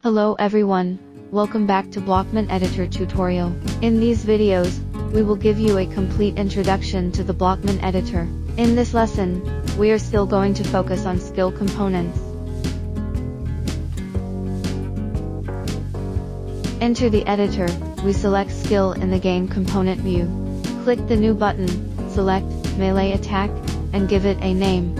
Hello everyone, welcome back to Blockman editor tutorial. In these videos, we will give you a complete introduction to the Blockman editor. In this lesson, we are still going to focus on skill components. Enter the editor, we select skill in the game component view. Click the new button, select melee attack, and give it a name.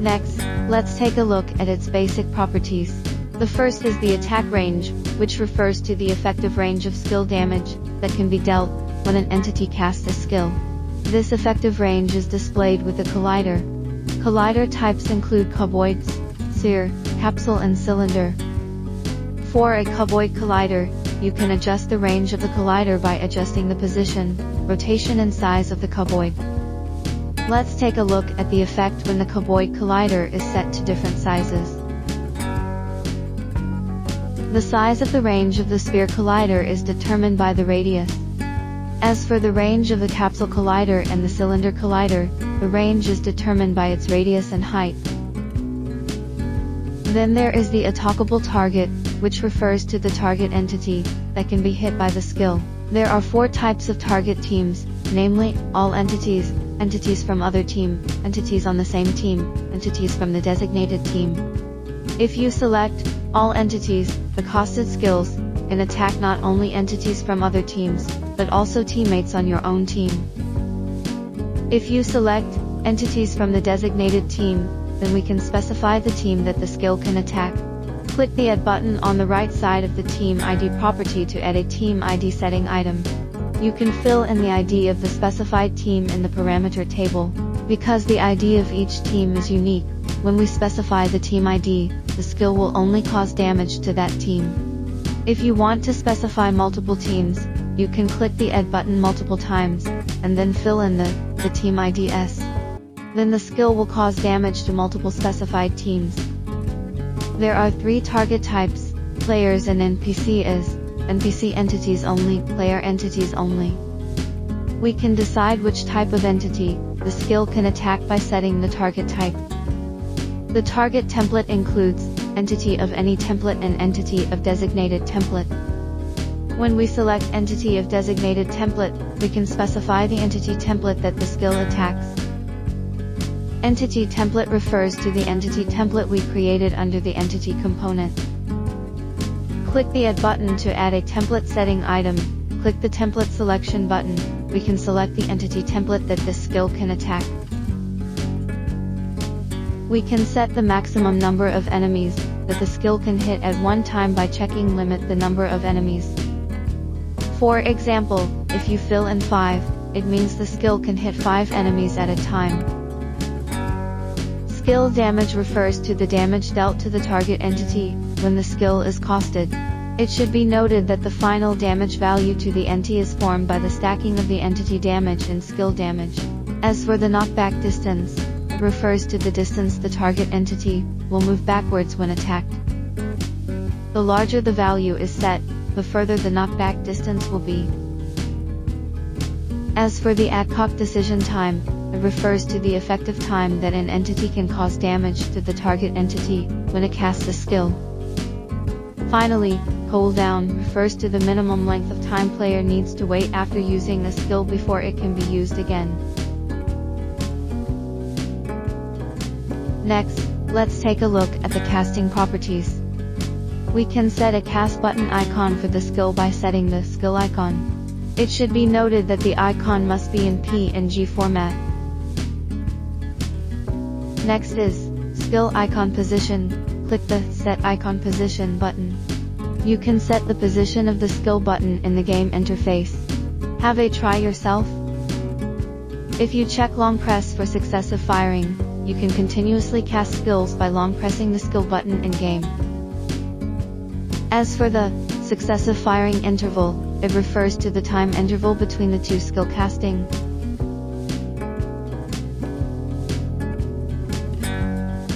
Next, let's take a look at its basic properties. The first is the attack range, which refers to the effective range of skill damage that can be dealt when an entity casts a skill. This effective range is displayed with the collider. Collider types include cuboids, sphere, capsule and cylinder. For a cuboid collider, you can adjust the range of the collider by adjusting the position, rotation and size of the cuboid. Let's take a look at the effect when the cuboid collider is set to different sizes. The size of the range of the sphere collider is determined by the radius. As for the range of the capsule collider and the cylinder collider, the range is determined by its radius and height. Then there is the attackable target, which refers to the target entity that can be hit by the skill. There are 4 types of target teams, namely, all entities, entities from other team, entities on the same team, entities from the designated team. If you select all entities, the costed skills can attack not only entities from other teams, but also teammates on your own team. If you select entities from the designated team, then we can specify the team that the skill can attack. Click the Add button on the right side of the Team ID property to add a Team ID setting item. You can fill in the ID of the specified team in the parameter table. Because the ID of each team is unique, when we specify the team ID, the skill will only cause damage to that team. If you want to specify multiple teams, you can click the Add button multiple times, and then fill in the team IDs. Then the skill will cause damage to multiple specified teams. There are 3 target types, players and NPCs. NPC entities only, player entities only. We can decide which type of entity the skill can attack by setting the target type. The target template includes entity of any template and entity of designated template. When we select entity of designated template, we can specify the entity template that the skill attacks. Entity template refers to the entity template we created under the entity component. Click the Add button to add a template setting item. Click the Template Selection button. We can select the entity template that this skill can attack. We can set the maximum number of enemies that the skill can hit at one time by checking Limit the number of enemies. For example, if you fill in 5, it means the skill can hit 5 enemies at a time. Skill damage refers to the damage dealt to the target entity when the skill is costed. It should be noted that the final damage value to the entity is formed by the stacking of the entity damage and skill damage. As for the knockback distance, it refers to the distance the target entity will move backwards when attacked. The larger the value is set, the further the knockback distance will be. As for the ad hoc decision time, it refers to the effective time that an entity can cause damage to the target entity when it casts a skill. Finally, cooldown refers to the minimum length of time player needs to wait after using a skill before it can be used again. Next, let's take a look at the casting properties. We can set a cast button icon for the skill by setting the skill icon. It should be noted that the icon must be in PNG format. Next is skill icon position. Click the Set Icon Position button. You can set the position of the skill button in the game interface. Have a try yourself. If you check long press for successive firing, you can continuously cast skills by long pressing the skill button in game. As for the successive firing interval, it refers to the time interval between the 2 skill casting.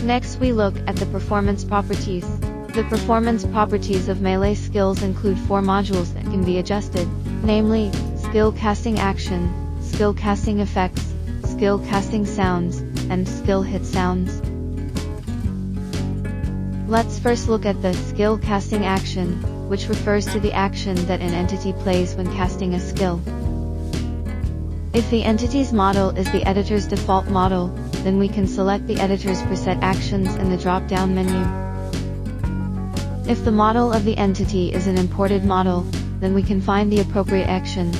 Next we look at the performance properties. The performance properties of melee skills include 4 modules that can be adjusted, namely, skill casting action, skill casting effects, skill casting sounds, and skill hit sounds. Let's first look at the skill casting action, which refers to the action that an entity plays when casting a skill. If the entity's model is the editor's default model, then we can select the editor's preset actions in the drop-down menu. If the model of the entity is an imported model, then we can find the appropriate action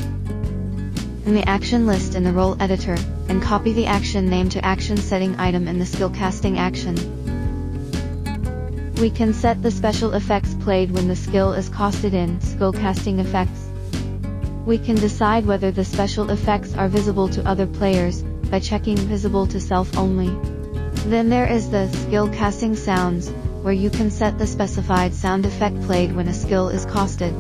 in the action list in the role editor, and copy the action name to action setting item in the skill casting action. We can set the special effects played when the skill is casted in skill casting effects. We can decide whether the special effects are visible to other players by checking visible to self only. Then there is the skill casting sounds, where you can set the specified sound effect played when a skill is casted.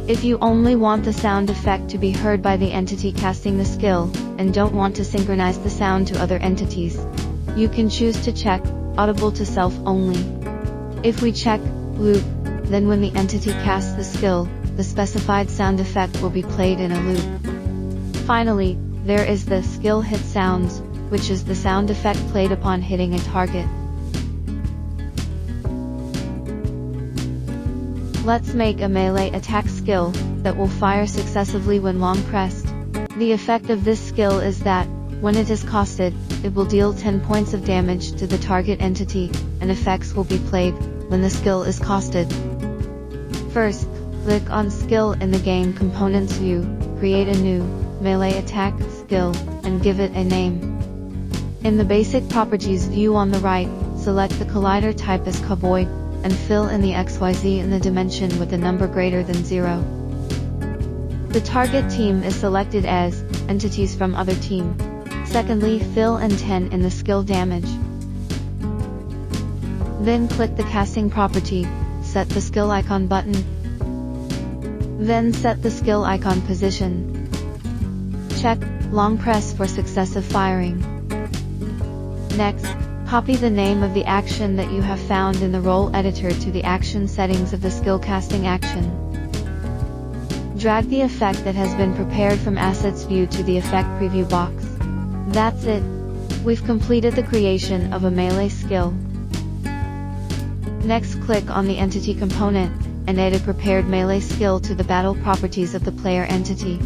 If you only want the sound effect to be heard by the entity casting the skill, and don't want to synchronize the sound to other entities, you can choose to check audible to self only. If we check loop, then when the entity casts the skill, the specified sound effect will be played in a loop. Finally, there is the skill hit sounds, which is the sound effect played upon hitting a target. Let's make a melee attack skill that will fire successively when long pressed. The effect of this skill is that, when it is casted, it will deal 10 points of damage to the target entity, and effects will be played when the skill is casted. First, click on Skill in the Game Components view, create a new melee attack skill, and give it a name. In the Basic Properties view on the right, select the collider type as Cowboy, and fill in the XYZ in the dimension with a number greater than 0. The target team is selected as entities from other team. Secondly, fill in 10 in the skill damage. Then click the casting property, set the skill icon button. Then set the skill icon position. Check long press for successive firing. Next, copy the name of the action that you have found in the role editor to the action settings of the skill casting action. Drag the effect that has been prepared from Assets view to the effect preview box. That's it. We've completed the creation of a melee skill. Next, click on the entity component, and add a prepared melee skill to the battle properties of the player entity.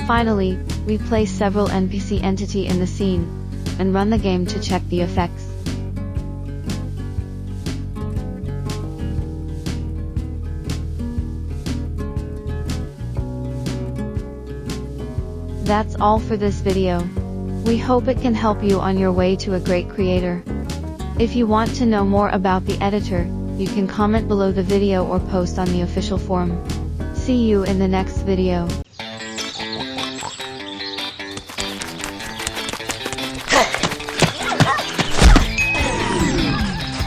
Finally, we place several NPC entity in the scene, and run the game to check the effects. That's all for this video. We hope it can help you on your way to a great creator. If you want to know more about the editor, you can comment below the video or post on the official forum. See you in the next video.